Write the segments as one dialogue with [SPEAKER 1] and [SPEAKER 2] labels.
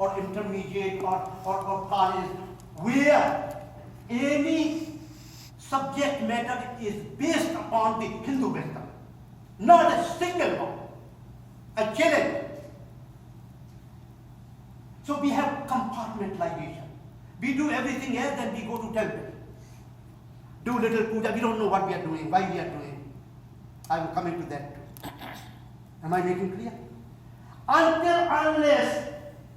[SPEAKER 1] or intermediate or college where any subject matter is based upon the Hindu wisdom. Not a single one. A challenge. So we have compartmentalization. We do everything else, then we go to temple. Do little puja. We don't know what we are doing, why we are doing. I will come into that too. Am I making clear? Unless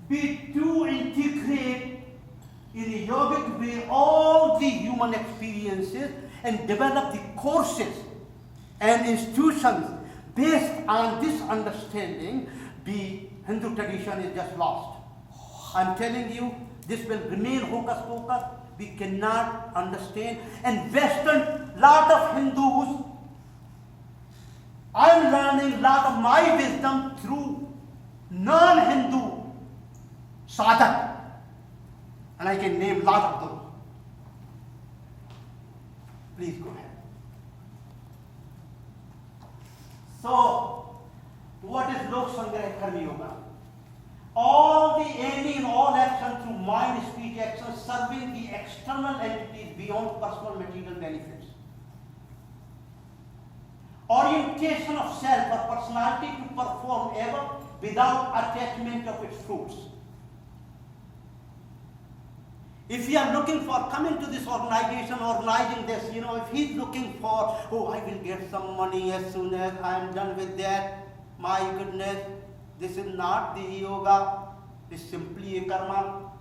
[SPEAKER 1] we do integrate in a yogic way all the human experiences and develop the courses and institutions based on this understanding, the Hindu tradition is just lost. I'm telling you, this will remain hocus pocus. We cannot understand. And Western, lot of Hindus, I'm learning lot of my wisdom through non-Hindu sadhak. And I can name lot of those. Please go ahead. So, what is Lokasangraha Karmayoga? All the aiming in all action through mind, speech, action, serving the external entities beyond personal material benefits. Orientation of self or personality to perform ever without attachment of its fruits. If you are looking for coming to this organization, organizing this, if he's looking for, oh, I will get some money as soon as I am done with that, my goodness, this is not the yoga, it's simply a karma.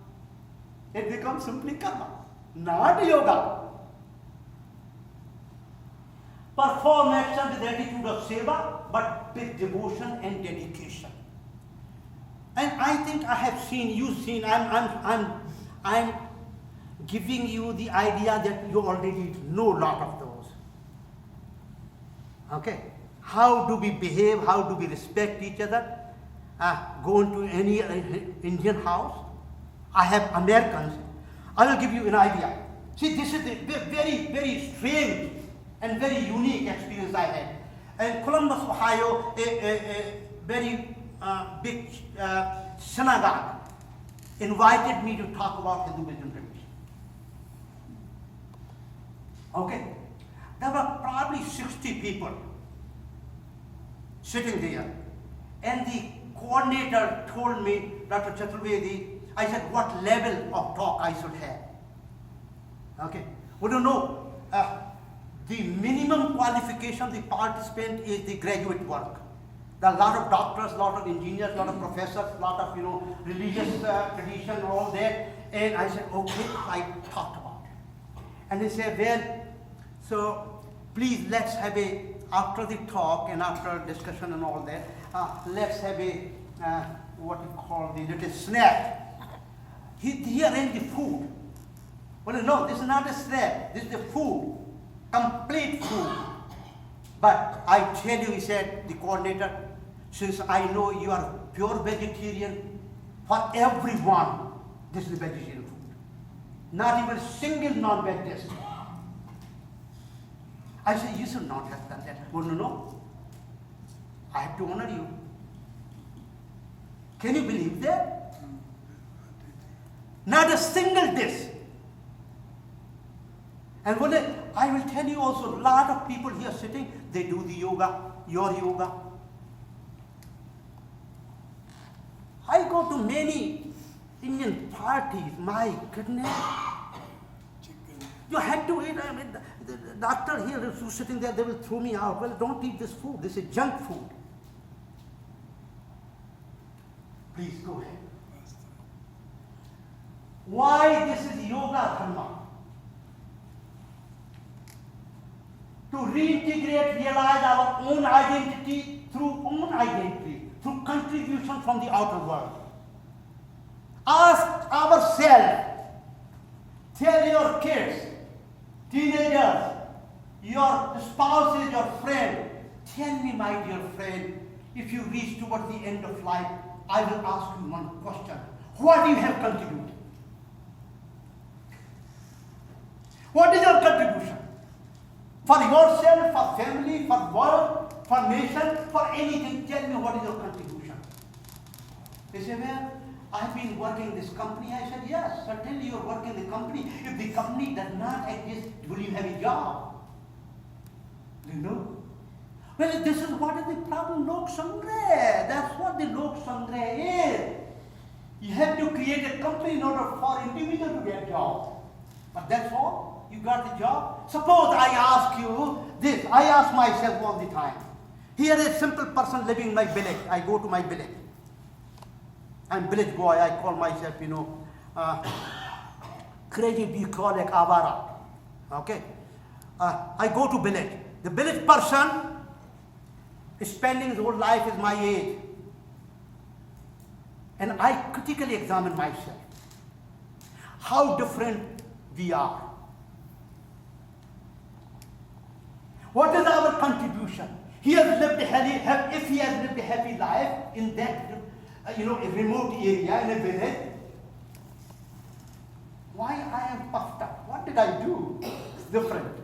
[SPEAKER 1] It becomes simply karma, not yoga. Perform action with attitude of seva, but with devotion and dedication. And I think I have seen, you've seen, I'm giving you the idea that you already know a lot of those. Okay? How do we behave? How do we respect each other? Go into any Indian house. I have Americans. I will give you an idea. See, this is a very, very strange and very unique experience I had. In Columbus, Ohio, a very big synagogue invited me to talk about Hinduism tradition. Okay? There were probably 60 people sitting there. And the coordinator told me, Dr. Chaturvedi, I said, what level of talk I should have. Okay? We don't know. The minimum qualification of the participant is the graduate work. There are a lot of doctors, a lot of engineers, a lot of professors, a lot of religious tradition, all that. And I said, okay, I talked about it. And they said, well, so please let's have after the talk and after discussion and all that, let's have what you call the little snack. He arranged the food. Well, no, this is not a snack. This is the food, complete food. But I tell you, he said, the coordinator, since I know you are pure vegetarian, for everyone, this is vegetarian food. Not even a single non-veg dish. I said, you should not have done that. Oh, no. I have to honor you. Can you believe that? Not a single dish. And I will tell you also, a lot of people here sitting, they do the yoga, your yoga. I go to many Indian parties, my goodness. You had to eat, the doctor here who's sitting there, they will throw me out. Well, don't eat this food, this is junk food. Please go ahead. Why this is Yoga-Dharma? To reintegrate, realize our own identity, through contribution from the outer world. Ask ourselves, tell your kids, teenagers, your spouses, your friend, tell me, my dear friend, if you reach towards the end of life, I will ask you one question. What do you have contributed? What is your contribution? For yourself, for family, for world, for nation, for anything, tell me what is your contribution. They say, well, I've been working in this company. I said, yes, certainly you're working in the company. If the company does not exist, will you have a job? You know? Well, this is what is the problem, Lokasangraha. That's what the Lokasangraha is. You have to create a company in order for individual to get a job. But that's all. You got the job. Suppose I ask you this. I ask myself all the time. Here is a simple person living in my village. I go to my village. I'm village boy. I call myself, crazy bucolic avara. Okay? I go to village. The village person is spending his whole life is my age. And I critically examine myself. How different we are. What is our contribution? He has lived if he has lived a happy life in that, a remote area, in a village, why I am puffed up? What did I do? It's different.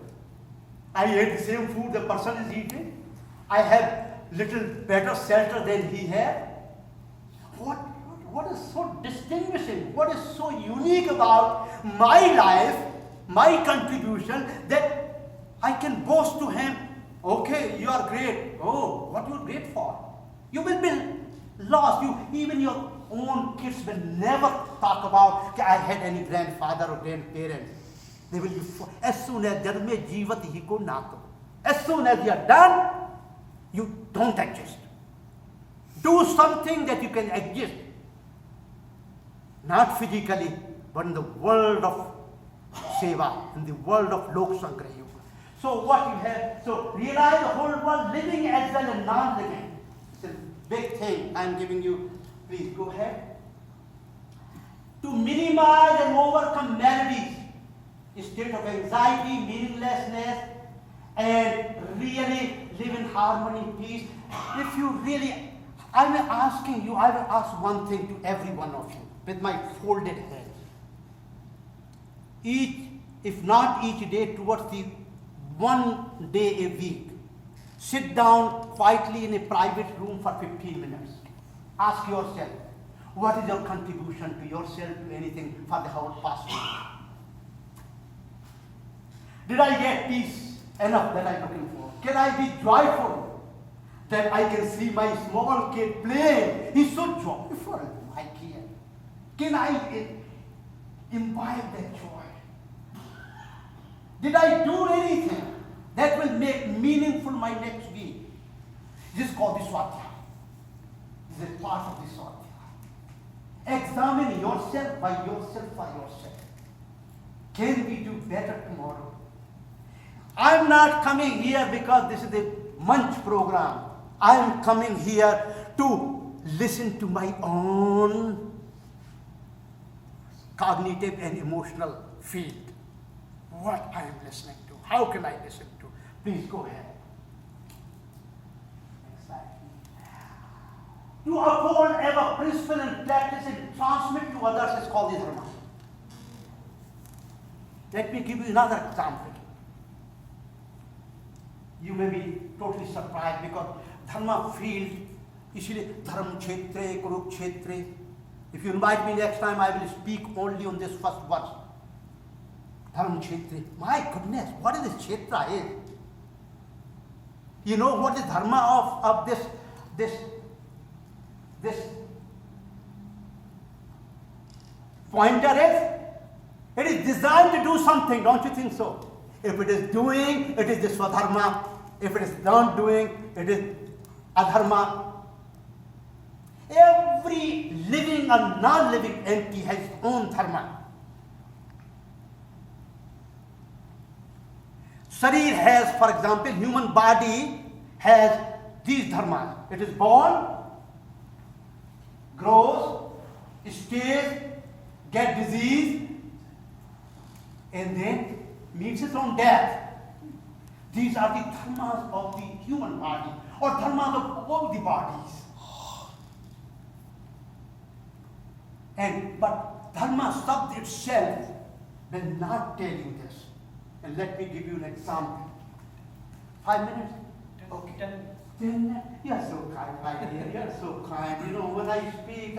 [SPEAKER 1] I ate the same food the person is eating. I have little better shelter than he had. What is so distinguishing? What is so unique about my life, my contribution, that I can boast to him, okay, you are great. Oh, what you are great for? You will be lost. Even your own kids will never talk about, I had any grandfather or grandparents. They will be, as soon as Dharme Jivat Hiko Nato. As soon as you are done, you don't exist. Do something that you can exist. Not physically, but in the world of Seva, in the world of Lokasangraha. So what you have, so realize the whole world living as well as non-living. It's a big thing I'm giving you. Please go ahead. To minimize and overcome maladies, a state of anxiety, meaninglessness, and really live in harmony, peace. If you really, I will ask one thing to every one of you with my folded hands. If not each day, towards the 1 day a week, sit down quietly in a private room for 15 minutes. Ask yourself, what is your contribution to yourself, to anything for the whole past week? Did I get peace enough that I'm looking for? Can I be joyful that I can see my small kid play? He's so joyful, my kid. Can I imbibe that joy? Did I do anything that will make meaningful my next week? This is called the Swadhyaya. This is a part of the Swadhyaya. Examine yourself by yourself for yourself. Can we do better tomorrow? I'm not coming here because this is a Munch program. I'm coming here to listen to my own cognitive and emotional field. What I am listening to. How can I listen to? Please go ahead. To uphold ever principle and practice and transmit to others is called the Dharma. Let me give you another example. You may be totally surprised because Dharma field, isliye Dharma Kshetre, Kurukshetre. If you invite me next time, I will speak only on this first verse. Dharma Kshetre. My goodness, what is this Kshetra is? You know what is Dharma of this pointer is? It is designed to do something, don't you think so? If it is doing, it is the Swadharma. If it is not doing, it is Adharma. Every living and non-living entity has its own dharma. Sharir has, for example, human body has these dharmas. It is born, grows, stays, gets disease, and then meets its own death. These are the dharmas of the human body, or dharmas of all the bodies. But dharma sub itself will not tell you this. And let me give you an example. 5 minutes? Okay. 10 minutes? You are so kind, my dear. You are so kind. You know, when I speak,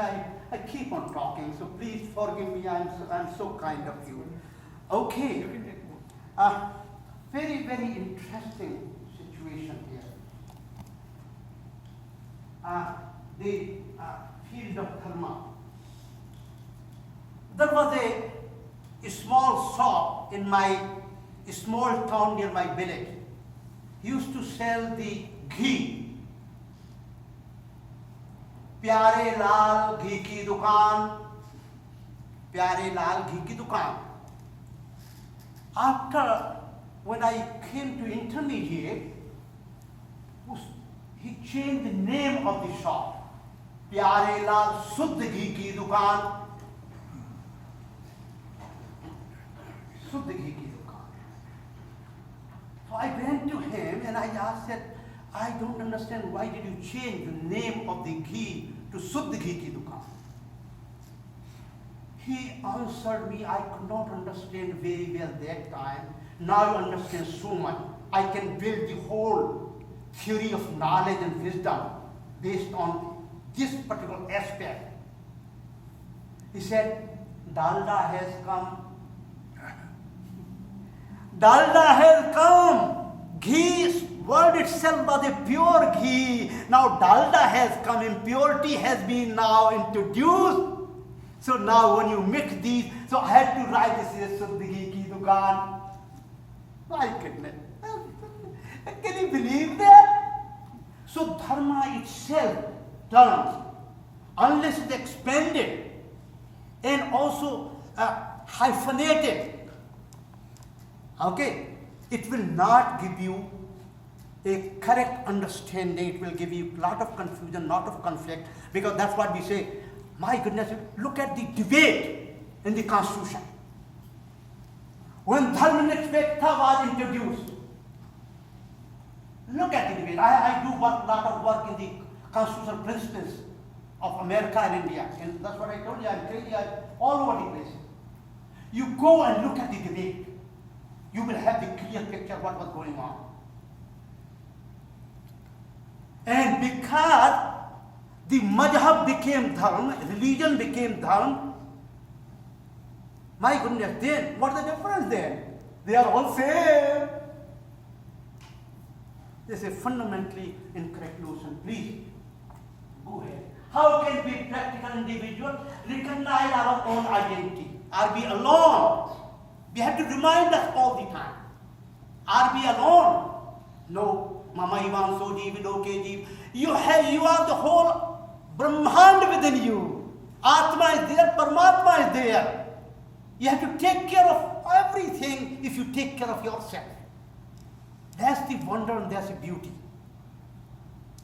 [SPEAKER 1] I keep on talking, so please forgive me. I'm so kind of you. Okay.
[SPEAKER 2] You can take more.
[SPEAKER 1] Very, very interesting situation here. The field of Dharma. There was a small shop in my small town near my village. He used to sell the ghee. प्यारे लाल घी की दुकान, प्यारे लाल घी की दुकान. After, when I came to intermediate, he changed the name of the shop. प्यारे लाल शुद्ध घी की दुकान, शुद्ध घी की दुकान. So I went to him and I asked that, I don't understand, why did you change the name of the ghee to Suddh Ghee Ki Dukaan? He answered me, I could not understand very well that time. Now I understand so much. I can build the whole theory of knowledge and wisdom based on this particular aspect. He said, Dalda has come. Dalda has come. Ghee word itself was a pure ghee. Now dalda has come, impurity has been now introduced. So now when you mix these, so I had to write this is Suddh Ghee Ki Dukaan. My goodness. Can you believe that? So dharma itself turns, unless it's expanded and also hyphenated, okay, it will not give you a correct understanding. It will give you a lot of confusion, lot of conflict, because that's what we say. My goodness, look at the debate in the Constitution. When Dharmanirpeksha was introduced, look at the debate. I do a lot of work in the constitutional principles of America and India, and that's what I told you. I'm crazy all over the place. You go and look at the debate. You will have the clear picture of what was going on. And because the madhab became dharma, religion became dharma, my goodness, then what's the difference then? They are all same. This is a fundamentally incorrect notion. Please, go ahead. How can we practical individuals recognize our own identity? Are we alone? We have to remind us all the time. Are we alone? No. Mama Ivan Soji, Vidoke Ji. You are the whole Brahmand within you. Atma is there, Paramatma is there. You have to take care of everything if you take care of yourself. That's the wonder and that's the beauty.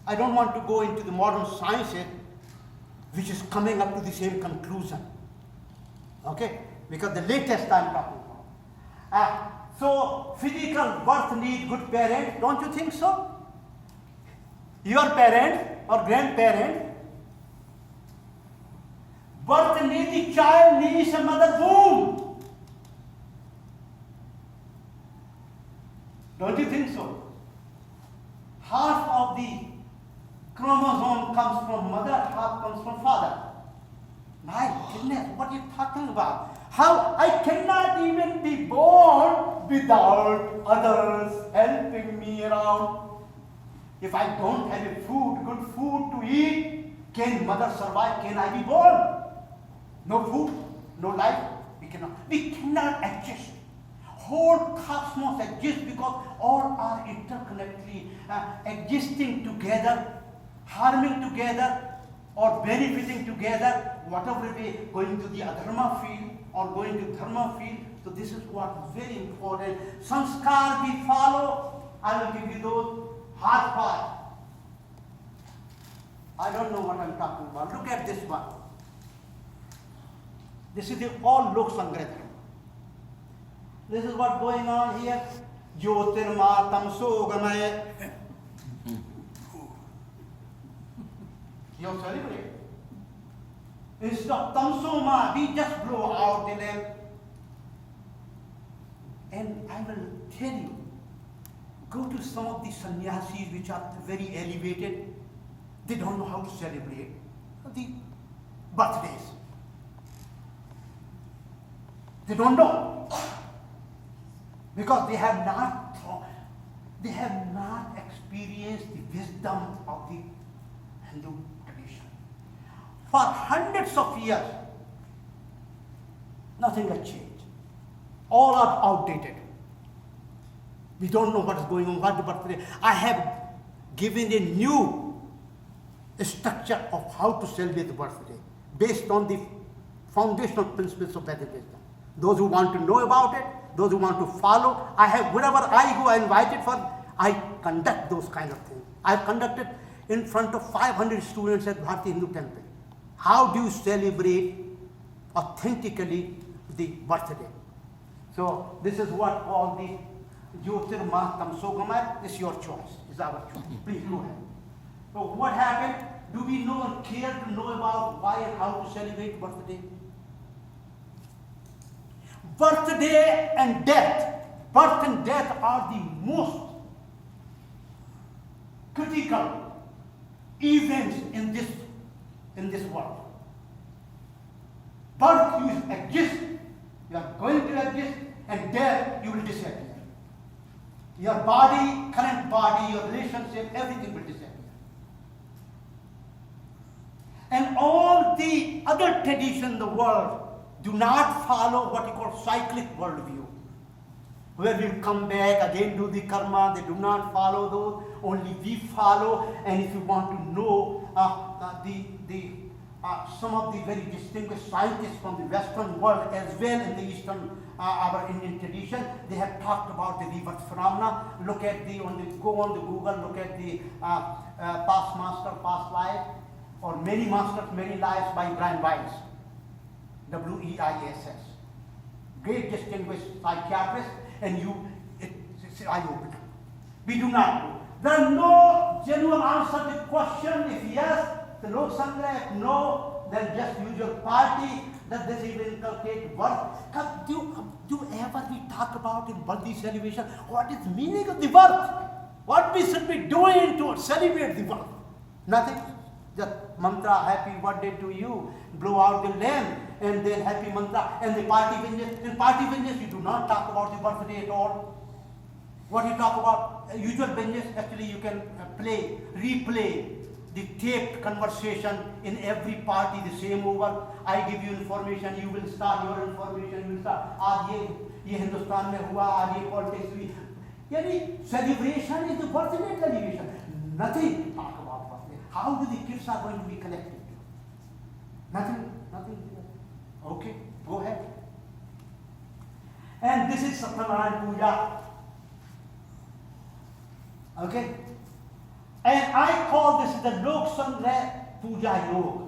[SPEAKER 1] I don't want to go into the modern sciences, which is coming up to the same conclusion. Okay? Because the latest I'm talking about. So, physical birth needs good parents, don't you think so? Your parents or grandparents, birth needs the child needs a mother womb. Don't you think so? Half of the chromosome comes from mother, half comes from father. My goodness, what are you talking about? How I cannot even be born without others helping me around. If I don't have a good food to eat, can mother survive? Can I be born? No food, no life. We cannot adjust. Whole cosmos exists because all are interconnectedly existing together, harming together, or benefiting together, whatever way, going to the adharma field or going to dharma field. So this is what is very important. Sanskar we follow. I will give you those hard part. I don't know what I'm talking about. Look at this one. This is the all Lokasangraha. This is what's going on here. Jyotirma tamso gamaya. You celebrate. Instead of tamsoma, we just blow out the lamp. And I will tell you, go to some of the sannyasis which are very elevated. They don't know how to celebrate. The birthdays. They don't know. Because they have not experienced the wisdom of the Hindu tradition. For hundreds of years, nothing has changed. All are outdated. We don't know what is going on, what the birthday. I have given a new structure of how to celebrate the birthday based on the foundational principles of Vedic wisdom. Those who want to know about it, those who want to follow, I have, wherever I go, I invited for, I conduct those kind of things. I have conducted in front of 500 students at Bharati Hindu Temple. How do you celebrate authentically the birthday? So this is what all the Jyotirmahtam Sogamaya is your choice, is our choice. Please go ahead. So what happened? Do we know and care to know about why and how to celebrate birthday? Birthday and death. Birth and death are the most critical events in this world. Birth, you exist, you are going to exist, and death, you will disappear. Your body, current body, your relationship, everything will disappear. And all the other traditions in the world do not follow what you call cyclic worldview, where we come back, again do the karma. They do not follow those, only we follow. And if you want to know some of the very distinguished scientists from the Western world as well in the Eastern, our Indian tradition, they have talked about the rebirth phenomena. Look at go on the Google, look at the Past Master, Past Life, or Many Masters, Many Lives by Brian Weiss, W-E-I-S-S. Great distinguished psychiatrist, and it's eye-opening. We do not know. There is no genuine answer to the question. If yes, the Lokasangraha. If no, then just use your party. That this even inculcate birth. Do ever we talk about in birthday celebration what is the meaning of the birth? What we should be doing to celebrate the birth? Nothing. Just mantra, happy birthday to you, blow out the lamp, and then happy mantra, and the party business. In party business, you do not talk about the birthday at all. What you talk about, usual business, actually you can replay the taped conversation in every party, the same over. I give you information, you will start your information, you will start, आज ये हिंदुस्तान में हुआ, आज ये politics हुई. यानी celebration is the birthday celebration. Nothing to talk about birthday. How do the kids are going to be connected to? Nothing. Okay, go ahead. And this is Satyanarayana Puja. Okay? And I call this the Lokasangraha Puja Yoga,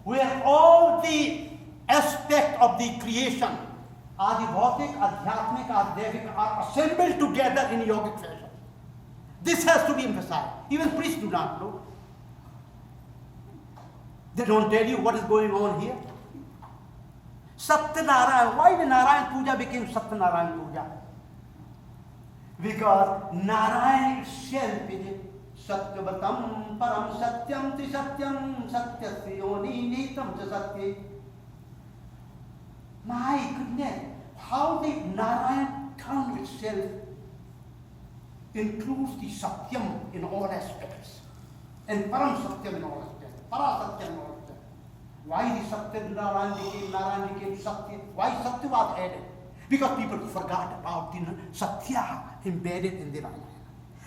[SPEAKER 1] where all the aspects of the creation, Adibhautik, Adhyatmik, Adevik, are assembled together in yogic fashion. This has to be emphasized. Even priests do not know. They don't tell you what is going on here. Satyanarayana, why the Narayan Puja became Satyanarayana Puja? Because Narayan itself is Satyavatam Param Satyam Trisatyam Satyasiyoni Nitam Satya. My goodness, how the Narayan term itself includes the Satyam in all aspects, and Param Satyam in all aspects, Para Satyam in all aspects. Why the Satya Narayan became Satya? Why Satya was added? Because people forgot about the Satya embedded in the Ramayana.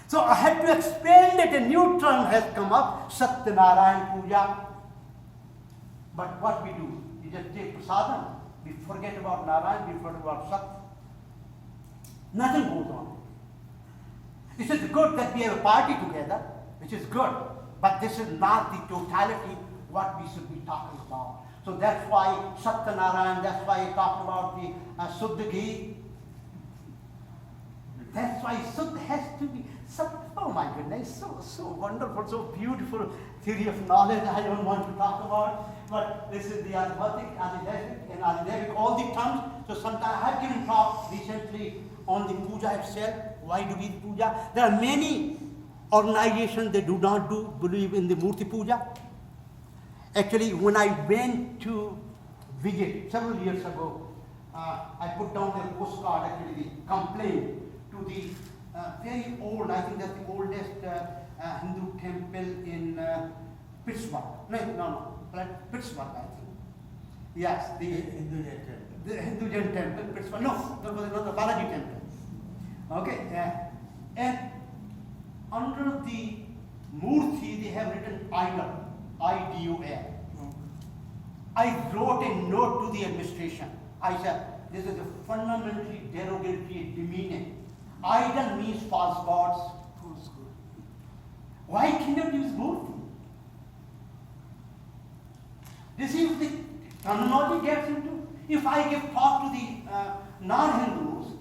[SPEAKER 1] So I had to explain that a new term has come up, Satyanarayana Puja. But what we do, we just take prasadam, we forget about Narayan, we forget about Satya. Nothing goes on. This is good that we have a party together, which is good, but this is not the totality what we should be talking about. So that's why Satyanarayana, that's why I talked about the Suddha Ghee. That's why Suddha has to be, oh my goodness, so wonderful, so beautiful theory of knowledge I don't want to talk about. But this is the Adhyatmik, Adhyatmik, and Adhyatmik, all the terms. So sometimes I have given talk recently on the puja itself. Why do we puja? There are many organizations that do not believe in the Murti puja. Actually, when I went to visit several years ago, I put down their postcard, actually, the complaint to the very old, I think that's the oldest Hindu temple in Pittsburgh. No, Pittsburgh, I think. Yes, the Hindu Jain temple, Pittsburgh. No, there was another Balaji temple. Okay, and under the Murti, they have written idol, I-D-O-L. I wrote a note to the administration. I said, this is a fundamentally derogatory demeaning. Idol means false gods. Why cannot use Murti? This is the terminology gets into. If I give talk to the non-Hindus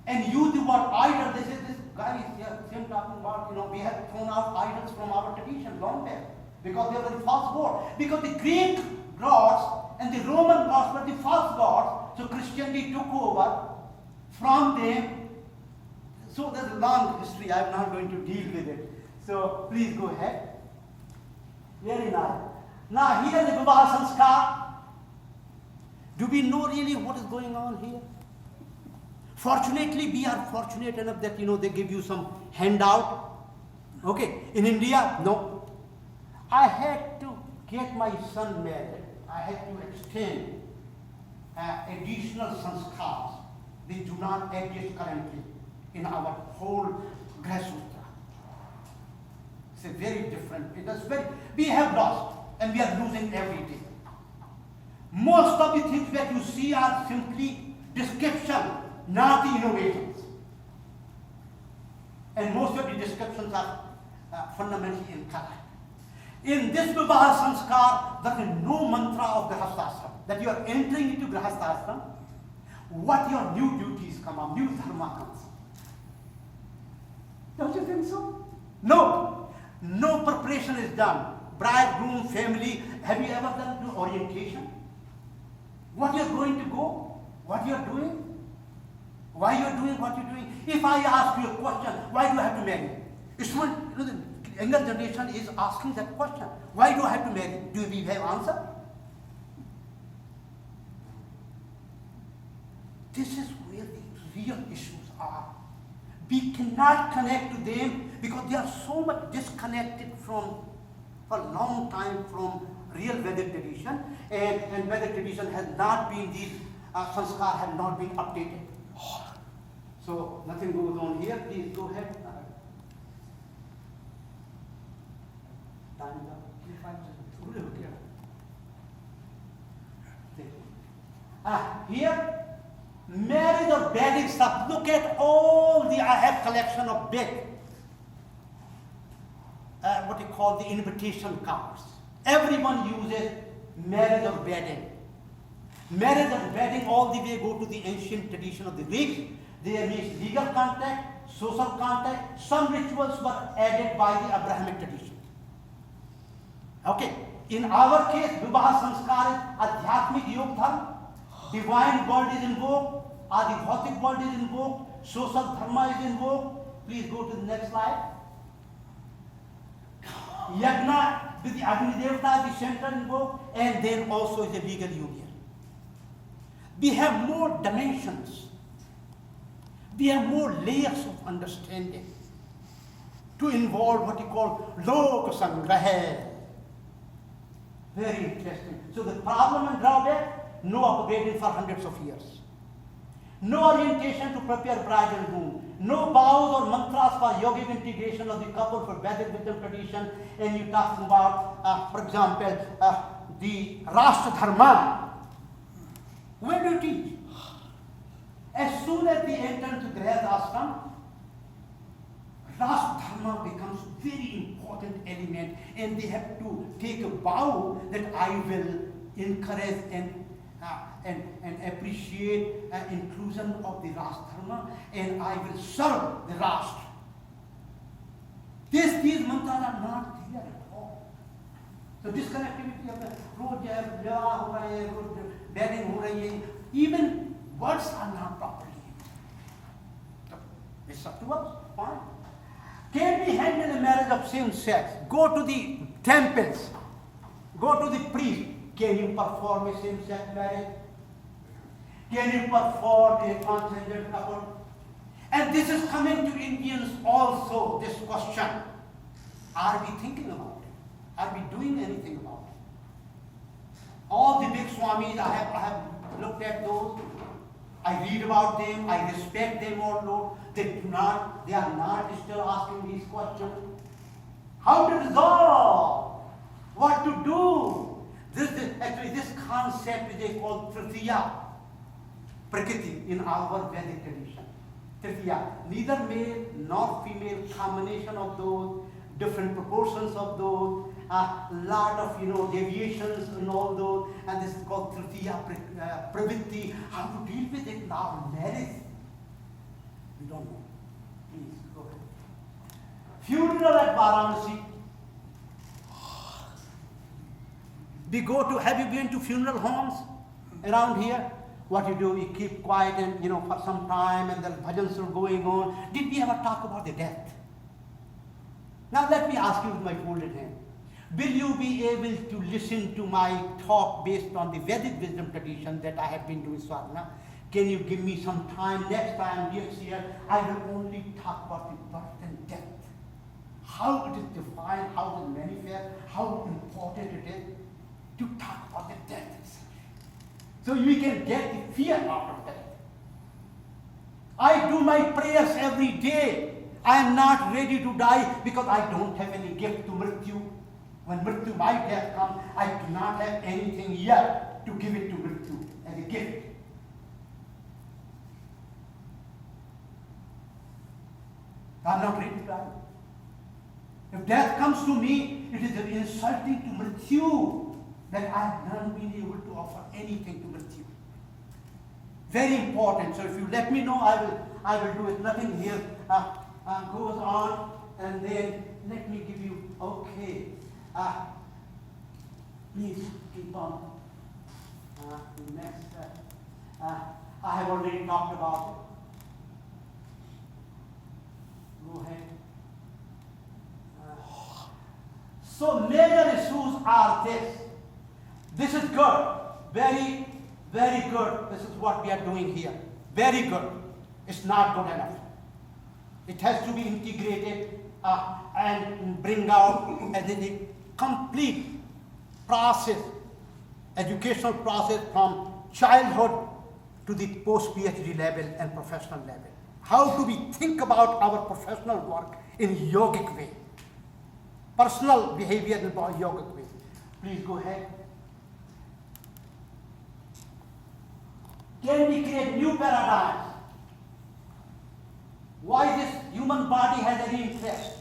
[SPEAKER 1] and use the word idol, they say this guy is here talking about, we have thrown out idols from our tradition long back because they were the false gods. Because the Greek gods and the Roman gods were the false gods, so Christianity took over from them. So there's a long history, I'm not going to deal with it. So please go ahead. Very nice. Now here is the Vivaha Sanskar. Do we know really what is going on here? Fortunately, we are fortunate enough that they give you some handout. Okay, in India, no. I had to get my son married. I had to extend additional sanskars. They do not exist currently in our whole Grihasutra. It's a very different. We have lost and we are losing every day. Most of the things that you see are simply description, not the innovations. And most of the descriptions are fundamentally incorrect. In this Vivaha Sanskar, there is no mantra of Grihasthashram. That you are entering into Grihasthashram, what your new duties come up, new dharma comes. Don't you think so? No. No preparation is done. Bride, groom, family, have you ever done orientation? What you're going to go? What you're doing? Why you're doing what you're doing? If I ask you a question, why do I have to marry? It's not, the younger generation is asking that question. Why do I have to marry? Do we have answer? This is where the real issues are. We cannot connect to them because they are so much disconnected for a long time from real Vedic tradition, and Vedic tradition has not been, these sanskar have not been updated. So nothing goes on here. Please go ahead. Here, marriage or wedding stuff. Look at all the, I have collection of big, what you call the invitation cards. Everyone uses marriage or wedding. Marriage or wedding all the way go to the ancient tradition of the Greeks. There means legal contact, social contact. Some rituals were added by the Abrahamic tradition. Okay. In our case, Vivaha Sanskar is Adhyatmic Yoga-Dharma. Divine world is invoked, Adibhautik world is invoked, social dharma is invoked. Please go to the next slide. Yajna with the Agni Devata is the center invoked, and then also is a legal union. We have more dimensions. We have more layers of understanding to involve what you call Lokasangraha. Very interesting. So the problem and drawback, no upgrading for hundreds of years. No orientation to prepare bride and groom. No vows or mantras for yogic integration of the couple for Vedic wisdom tradition. And you talk about, for example, the Rashtra Dharma. Where do you teach? As soon as they enter into Grihastha ashram, Rashtra Dharma becomes very important element, and they have to take a vow that I will encourage and appreciate inclusion of the Rashtra Dharma, and I will serve the Rashtra. These mantras are not there at all. So this connectivity of the road, wedding, even words are not properly used. So it's up to us. Fine. Can we handle a marriage of same sex? Go to the temples. Go to the priest. Can you perform a same-sex marriage? Can you perform a transgender couple? And this is coming to Indians also, this question. Are we thinking about it? Are we doing anything about it? All the big Swamis, I have looked at those. I read about them, I respect them although they are not still asking these questions. How to resolve? What to do? Actually, this concept is called Tritiya Prakriti in our Vedic tradition. Tritiya, neither male nor female, combination of those, different proportions of those, a lot of deviations and all those, and this is called Tritiya Pravritti. How to deal with it now? Marriage? We don't know. Please go ahead. Funeral at Varanasi. We go to, have you been to funeral homes around here? What you do, you keep quiet and for some time and the bhajans are going on. Did we ever talk about the death? Now let me ask you with my folded hand. Will you be able to listen to my talk based on the Vedic wisdom tradition that I have been doing sadhana? Can you give me some time? Next time, next year, I will only talk about the birth and death. How it is defined, how it is manifest, how important it is to talk about the death itself. So we can get the fear out of that. I do my prayers every day. I am not ready to die because I don't have any gift to Mrityu. When Mrityu, my death comes, I do not have anything yet to give it to Mrityu as a gift. I am not ready to die. If death comes to me, it is insulting to Mrityu that I have not been able to offer anything to Mrityu. Very important. So if you let me know, I will do it. Nothing here goes on, and then let me give you, okay. Please keep on. Next, I have already talked about it. Go ahead. So major issues are this. This is good. Very, very good. This is what we are doing here. Very good. It's not good enough. It has to be integrated and bring out as a complete process, educational process from childhood to the post-PhD level and professional level. How do we think about our professional work in a yogic way? Personal behavior in a yogic way. Please go ahead. Can we create new paradigms? Why this human body has any interest?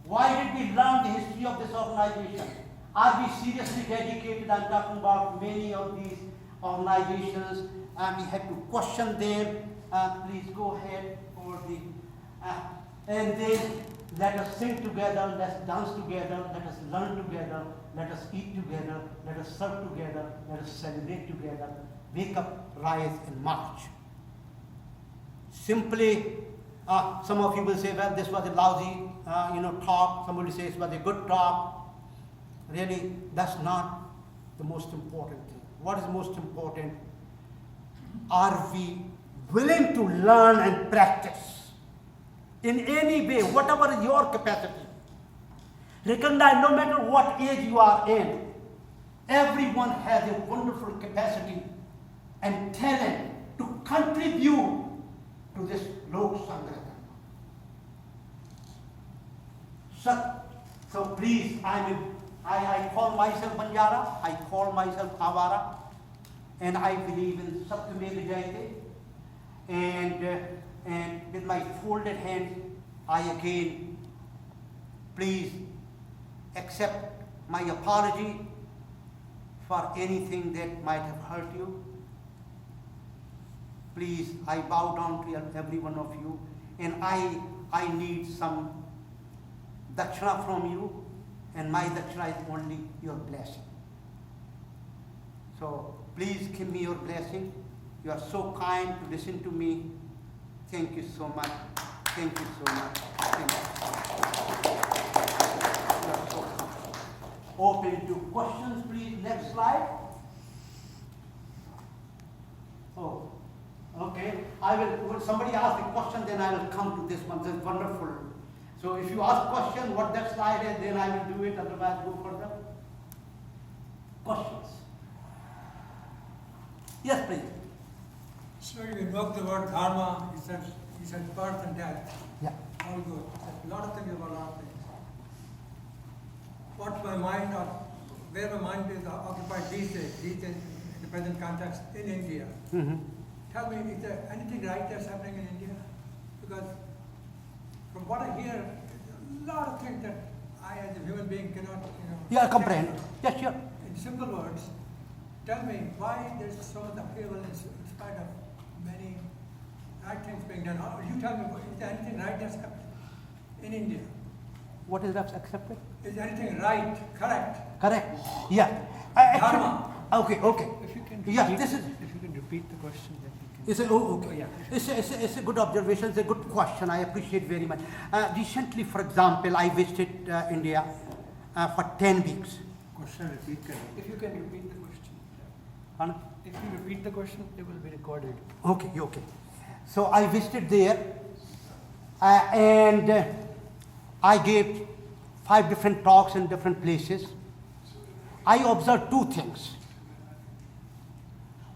[SPEAKER 1] Why did we learn the history of this organization? Are we seriously dedicated? I'm talking about many of these organizations, and we have to question them. Please go ahead for the, and then let us sing together, let's dance together, let us learn together, let us eat together, let us serve together, let us celebrate together, wake up, rise, and march. Simply, some of you will say, well, this was a lousy talk. Somebody says it was a good talk. Really, that's not the most important thing. What is most important? Are we willing to learn and practice in any way, whatever is your capacity? Recognize no matter what age you are in, everyone has a wonderful capacity and talent to contribute to this Lokasangraha. So please, I call myself Banjara, I call myself Avara, and I believe in Satyameva Jayate. And with my folded hands, I again, please accept my apology for anything that might have hurt you. Please, I bow down to every one of you, and I need some dakshana from you, and my dakshana is only your blessing. So please give me your blessing. You are so kind to listen to me. Thank you so much. Thank you so much. Thank you. You are so kind. open to questions, please. Next slide. Oh, okay. When somebody asks the question, then I will come to this one. This is wonderful. So if you ask question, what that slide is, then I will do it. Otherwise, go further. Questions. Yes, please.
[SPEAKER 2] So you invoked the word dharma. You said birth and death.
[SPEAKER 1] Yeah.
[SPEAKER 2] All good. A lot of things about a lot of things. What my mind, or where my mind is occupied these days in the present context in India.
[SPEAKER 1] Mm-hmm.
[SPEAKER 2] Tell me, is there anything right that's happening in India? Because from what I hear, there's a lot of things that I as a human being cannot,
[SPEAKER 1] Yeah, comprehend. Yes, sure.
[SPEAKER 2] In simple words, tell me why there's so much upheaval in spite of many right things being done. Or you tell me, is there anything right that's happening in India?
[SPEAKER 1] What is that accepted?
[SPEAKER 2] Is anything right, correct?
[SPEAKER 1] Correct. Yeah.
[SPEAKER 2] Dharma.
[SPEAKER 1] Okay.
[SPEAKER 3] If you can
[SPEAKER 1] Yeah,
[SPEAKER 3] repeat,
[SPEAKER 1] this is.
[SPEAKER 3] if you can repeat the question, then we can.
[SPEAKER 1] It's a, oh, okay.
[SPEAKER 3] Yeah.
[SPEAKER 1] It's a good observation. It's a good question. I appreciate very much. Recently, for example, I visited India for 10 weeks.
[SPEAKER 3] Question repeat. If you can repeat the question.
[SPEAKER 1] Pardon?
[SPEAKER 3] If you repeat the question, it will be recorded.
[SPEAKER 1] Okay. So I visited there, and I gave 5 different talks in different places. I observed 2 things.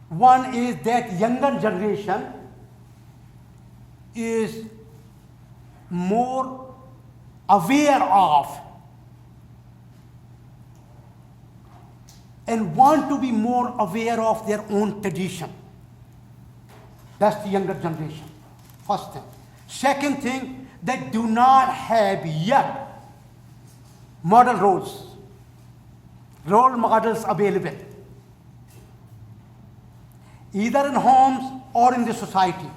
[SPEAKER 1] One is that younger generation is more aware of and want to be more aware of their own tradition. That's the younger generation. First thing. Second thing, they do not have yet role models available, either in homes or in the society.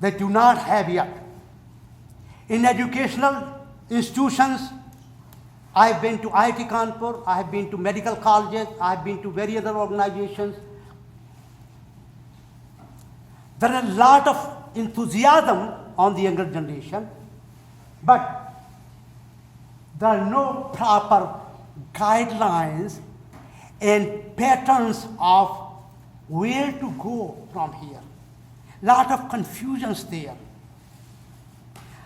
[SPEAKER 1] They do not have yet. In educational institutions, I have been to IIT Kanpur, I have been to medical colleges, I have been to various other organizations. There is a lot of enthusiasm on the younger generation, but there are no proper guidelines and patterns of where to go from here. Lot of confusions there,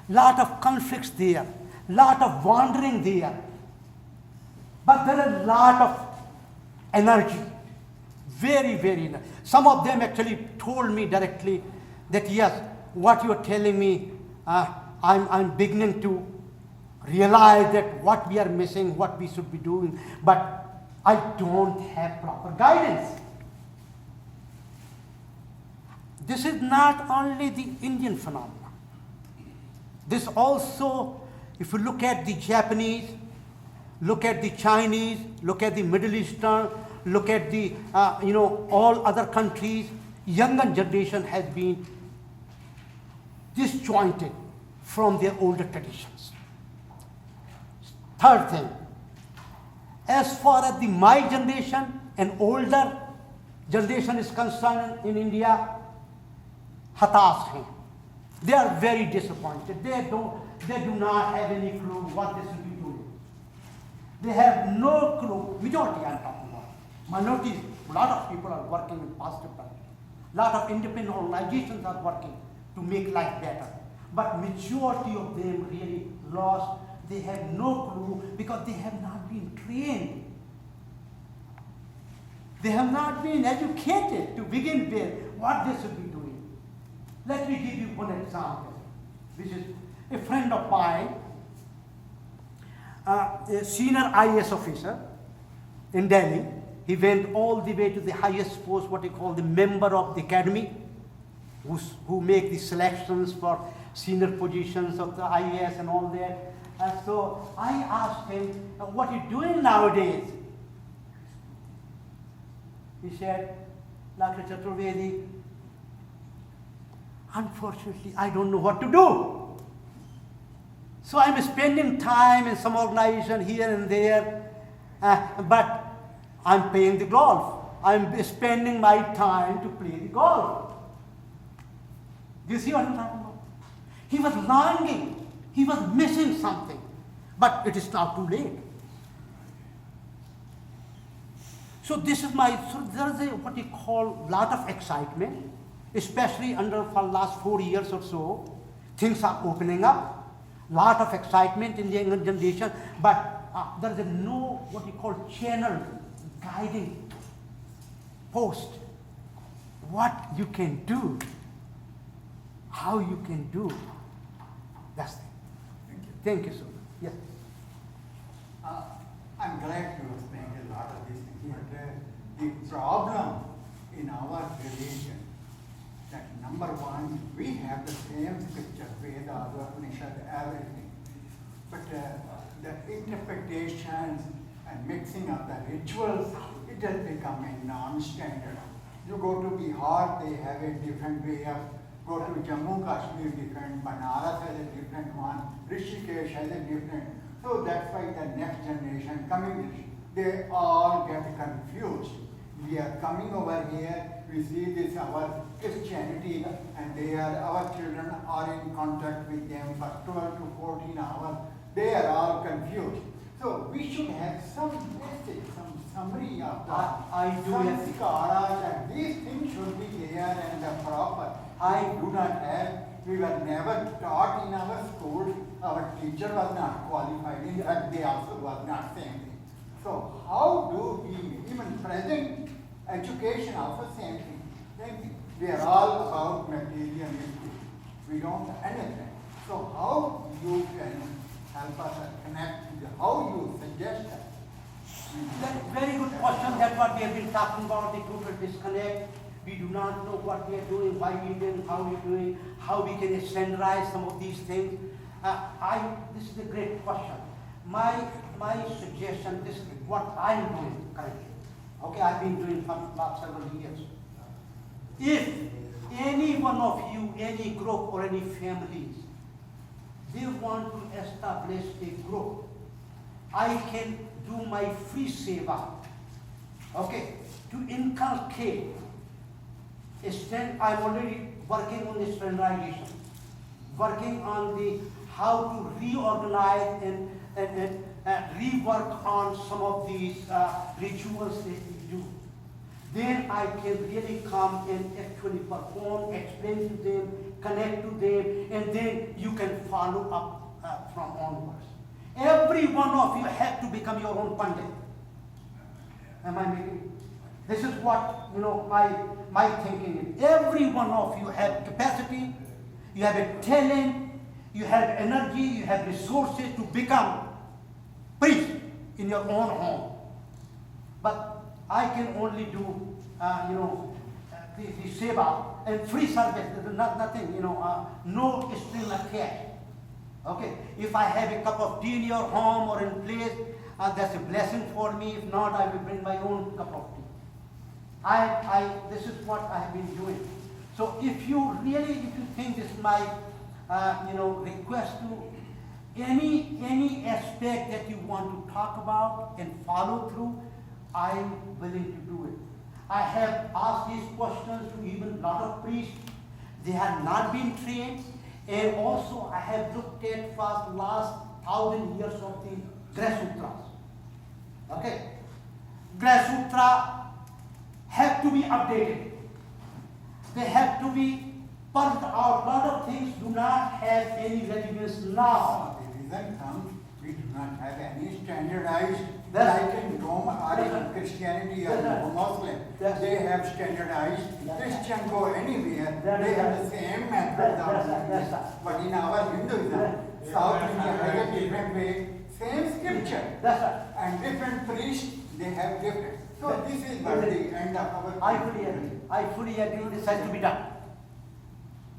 [SPEAKER 1] lot of conflicts there, lot of wandering there. But there is a lot of energy, very, very energy. Some of them actually told me directly that yes, what you are telling me, I'm beginning to realize that what we are missing, what we should be doing, but I don't have proper guidance. This is not only the Indian phenomenon. This also, if you look at the Japanese, look at the Chinese, look at the Middle Eastern, look at the all other countries, younger generation has been disjointed from their older traditions. Third thing, as far as my generation and older generation is concerned in India, hatash hain. They are very disappointed. They do not have any clue what they should be doing. They have no clue. Majority I am talking about. Minorities, a lot of people are working in positive direction. A lot of independent organizations are working to make life better. But majority of them really lost. They have no clue because they have not been trained. They have not been educated to begin with what they should be doing. Let me give you one example, which is a friend of mine, a senior IAS officer in Delhi. He went all the way to the highest post, what they call the member of the academy, who make the selections for senior positions of the IAS and all that. So I asked him, what are you doing nowadays? He said, Dr. Chaturvedi, unfortunately, I don't know what to do. So I'm spending time in some organization here and there, but I'm playing the golf. I'm spending my time to play the golf. Do you see what I'm talking about? He was longing. He was missing something. But it is now too late. So this is my, so there is a, what you call, lot of excitement, especially under for last 4 years or so. Things are opening up, lot of excitement in the younger generation, but there is no, what you call, channel guiding post. What you can do, how you can do. That's it.
[SPEAKER 2] Thank you.
[SPEAKER 1] Thank you so much. Yes.
[SPEAKER 4] I'm glad you explained a lot of these things, but the problem in our religion, that number one, we have the same scripture, Veda, Upanishad, everything, but the interpretations and mixing of the rituals, it has become a non-standard. You go to Bihar, they have a different way of, go to Jammu Kashmir different, Banaras has a different one, Rishikesh has a different. So that's why the next generation coming, they all get confused. We are coming over here, we see this our Christianity, and they are, our children are in contact with them for 12 to 14 hours. They are all confused. So we should have some message, some summary of the
[SPEAKER 1] I do have-
[SPEAKER 4] sanskaras, and these things should be there and the proper. I do not have, we were never taught in our schools, our teacher was not qualified, in fact they also was not same thing. So how do we, even present education also same thing. We are all about materialistic. We don't anything. So how you can help us connect, how you suggest that?
[SPEAKER 1] Very good question. That's what we have been talking about, the total disconnect. We do not know what we are doing, why we are doing, how we are doing, how we can standardize some of these things. This is a great question. My suggestion, this is what I am doing currently. Okay, I've been doing for the last several years. If any one of you, any group or any families, they want to establish a group, I can do my free seva, okay, to inculcate. I'm already working on the standardization, working on the how to reorganize and rework on some of these rituals that we do. Then I can really come and actually perform, explain to them, connect to them, and then you can follow up from onwards. Every one of you have to become your own pandit. Am I making? This is what, my thinking is. Every one of you have capacity, you have a talent, you have energy, you have resources to become priest in your own home. But I can only do, the seva and free service. There's nothing, no string attached. Okay, if I have a cup of tea in your home or in place, that's a blessing for me. If not, I will bring my own cup of tea. This is what I have been doing. So if you think this is my, request to any aspect that you want to talk about and follow through, I am willing to do it. I have asked these questions to even a lot of priests. They have not been trained. And also I have looked at for the last 1,000 years of the Grasutras. Okay? Grasutra have to be updated. They have to be purged out. A lot of things do not have any relevance now.
[SPEAKER 4] The reason comes, we do not have any standardized,
[SPEAKER 1] That's-
[SPEAKER 4] like in Rome or in Christianity or
[SPEAKER 1] That's-
[SPEAKER 4] Muslim,
[SPEAKER 1] That's-
[SPEAKER 4] they have standardized.
[SPEAKER 1] That's-
[SPEAKER 4] Christian go anywhere,
[SPEAKER 1] That's-
[SPEAKER 4] they have the same method.
[SPEAKER 1] That's-
[SPEAKER 4] But in our Hinduism,
[SPEAKER 1] That's-
[SPEAKER 4] South India has a different way, same scripture,
[SPEAKER 1] That's right.
[SPEAKER 4] and different priests, they have different. So this is what the end of our.
[SPEAKER 1] I fully agree. I fully agree. This has to be done.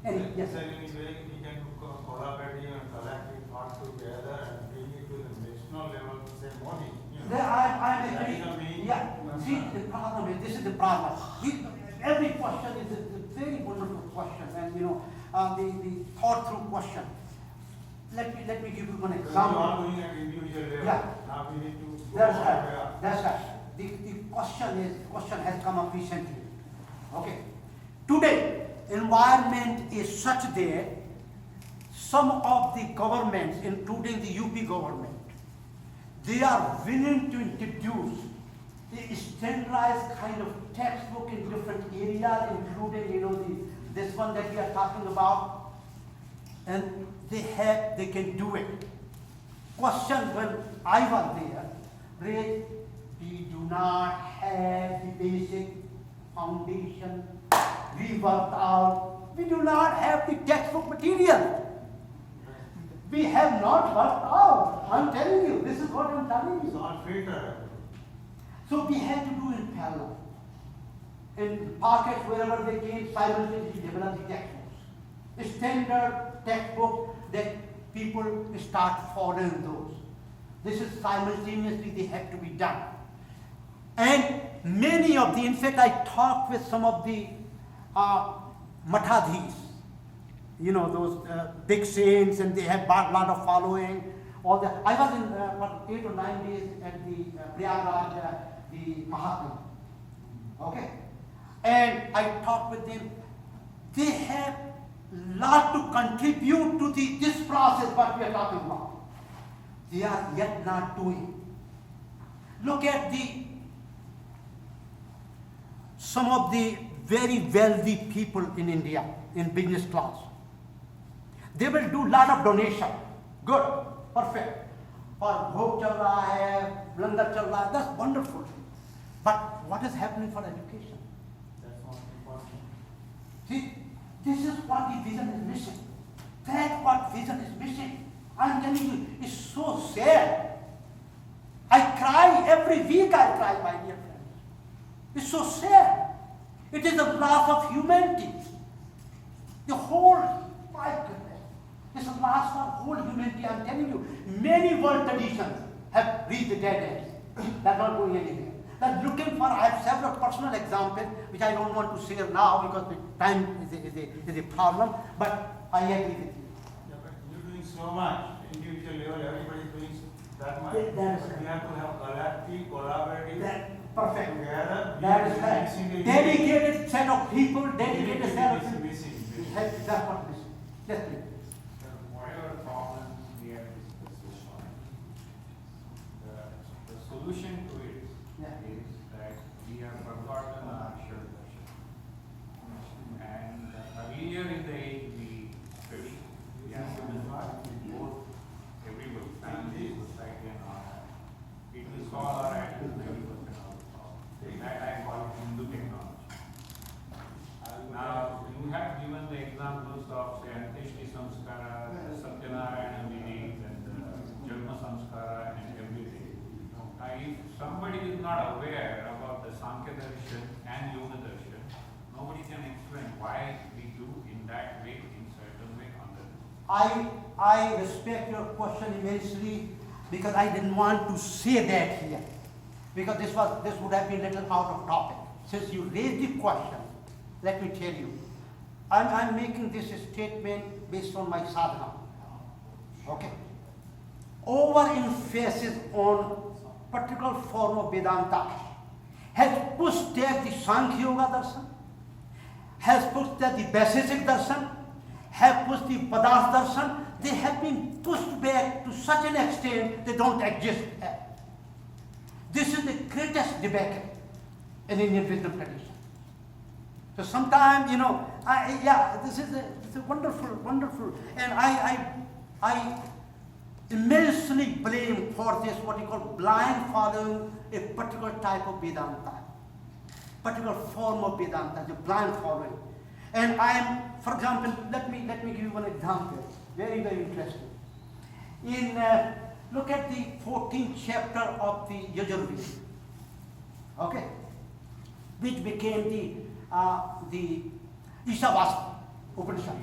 [SPEAKER 1] Yes.
[SPEAKER 5] Sir, in a way, we can collaborate and collective thought together and bring it to the national level ceremony.
[SPEAKER 1] I'm
[SPEAKER 5] That
[SPEAKER 1] agree.
[SPEAKER 5] is the main-
[SPEAKER 1] Yeah. See, the problem is, this is the problem. Every question is a very wonderful question, and the thought through question. Let me give you one
[SPEAKER 5] Because
[SPEAKER 1] example.
[SPEAKER 5] you are doing at individual level.
[SPEAKER 1] Yeah.
[SPEAKER 5] Now we need to go
[SPEAKER 1] That's
[SPEAKER 5] all
[SPEAKER 1] right.
[SPEAKER 5] the way up.
[SPEAKER 1] That's right. The question has come up recently. Okay. Today, environment is such that some of the governments, including the UP government, they are willing to introduce the standardized kind of textbook in different areas, including this one that we are talking about, and they can do it. Question when I was there, Ray, we do not have the basic foundation. We worked out. We do not have the textbook material. We have not worked out. I'm telling you, this is what I'm telling
[SPEAKER 5] It's
[SPEAKER 1] you.
[SPEAKER 5] not filtered.
[SPEAKER 1] So we had to do in parallel. In pockets, wherever they came, simultaneously develop the textbooks. A standard textbook that people start following those. This is simultaneously they have to be done. And many of in fact I talked with some of the Matadhis, those big saints, and they have a lot of following. All that. I was in for 8 or 9 days at the Prayagraj, the Mahatma. Okay? And I talked with them. They have a lot to contribute to this process what we are talking about. They are yet not doing. Look at some of the very wealthy people in India, in business class. They will do a lot of donation. Good, perfect. For bhog chal raha hai, langar chal raha hai, that's wonderful. But what is happening for education?
[SPEAKER 5] That's not important.
[SPEAKER 1] See, this is what the vision is missing. That's what vision is missing. I'm telling you, it's so sad. I cry every week, I cry, my dear friends. It's so sad. It is a loss of humanity. The whole, my goodness, it's a loss of whole humanity. I'm telling you, many world traditions have reached the dead end. They're not going anywhere. They're looking for, I have several personal examples, which I don't want to share now because the time is a problem, but I agree with you.
[SPEAKER 5] Yeah, but you're doing so much, individual level, everybody is doing that much.
[SPEAKER 1] That is
[SPEAKER 5] But
[SPEAKER 1] right.
[SPEAKER 5] we have to have collective, collaborative,
[SPEAKER 1] Perfect.
[SPEAKER 5] together.
[SPEAKER 1] That is right. Dedicated set of people, dedicated set of people.
[SPEAKER 5] Missing.
[SPEAKER 1] That's what missing. Yes, please.
[SPEAKER 6] Whatever problems we have discussed on, the solution to it
[SPEAKER 1] Yeah.
[SPEAKER 6] is that we have forgotten our Shive K. And earlier in the age we studied, we have to both everybody, family, society and all that. It will solve our attitude 90% of the problem. That I call it Hindu technology. Now, you have given the examples of, say, Anteshti Samskara, Satyanarayana Vidis, and Janma Samskara, and everything. If somebody is not aware about the Sankhya Darshan and Yoga Darshan, nobody can explain why we do in that way, in certain way, on the
[SPEAKER 1] I respect your question immensely because I didn't want to say that here. Because this would have been a little out of topic. Since you raised the question, let me tell you. I'm making this statement based on my sadhana. Okay. Overemphasis on particular form of Vedanta has pushed back the Sankhya Yoga Darshan, has pushed back the Vaiseshik Darshan, have pushed the Padas Darshan. They have been pushed back to such an extent they don't exist. This is the greatest debacle in Indian wisdom tradition. So sometimes, this is a wonderful, and I immensely blame for this what you call blind following a particular type of Vedanta, particular form of Vedanta, the blind following. And I am, for example, let me give you one example, very interesting. Look at the 14th chapter of the Yajurveda, okay, which became the Ishavasya Upanishad.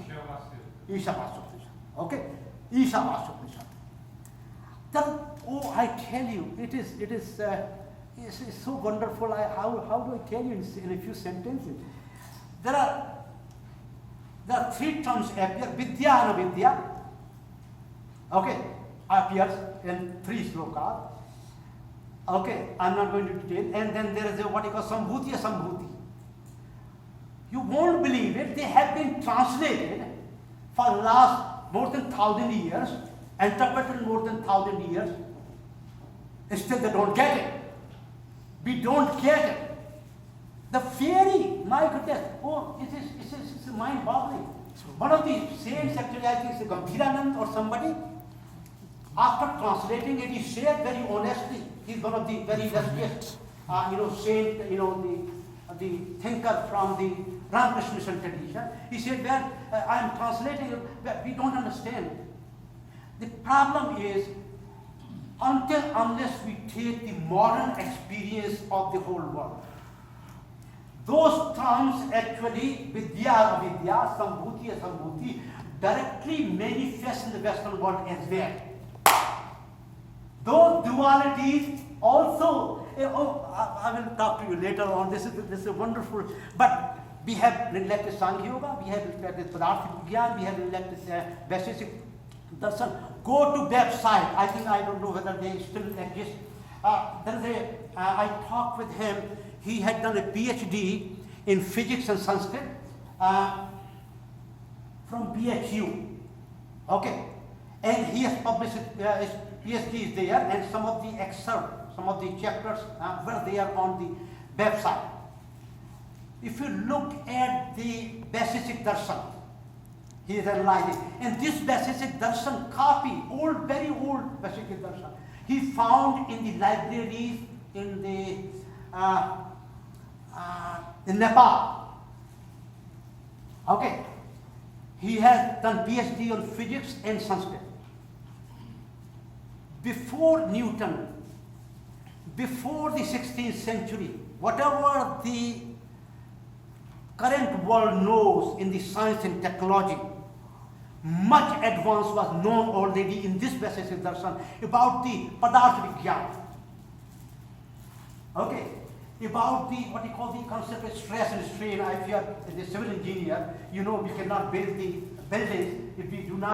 [SPEAKER 1] Ishavasya Upanishad, okay, Ishavasya Upanishad. I tell you, it is so wonderful. How do I tell you in a few sentences? There are three terms appear: Vidya and Avidya. Okay, appears in 3 slokas. Okay, I'm not going to detail. And then there is what you call Sambhuti. You won't believe it. They have been translated for last more than 1,000 years, interpreted more than 1,000 years. Still they don't get it. We don't get it. The theory, my goodness, oh, it's mind-boggling. One of the saints, actually, I think it's Gambhiranand or somebody, after translating it, he said very honestly, he's one of the very illustrious, saint, the thinker from the Ramakrishna mission tradition. He said, well, I'm translating it, but we don't understand. The problem is, unless we take the modern experience of the whole world, those terms actually, vidya, avidya, sambhuti, asambhuti, directly manifest in the Western world as well. Those dualities also, I will talk to you later on, this is wonderful, but we have neglected Sankhya Yoga, we have neglected Padartha Vigyan, we have neglected Vaisheshik Darshan. Go to website, I don't know whether they still exist. I talked with him, he had done a PhD in physics and Sanskrit from BHU, okay, and he has published his PhD is there, and some of the excerpts, some of the chapters were there on the website. If you look at the Vaisheshik Darshan, he is analyzing, and this Vaisheshik Darshan copy, very old Vaisheshik Darshan, he found in the libraries in Nepal. Okay, he has done PhD on physics and Sanskrit. Before Newton, before the 16th century, whatever the current world knows in the science and technology, much advance was known already in this Vaisheshik Darshan about the Padartha Vigyan. Okay, about the, what you call the concept of stress and strain. If you are a civil engineer, you know we cannot build the buildings if we do not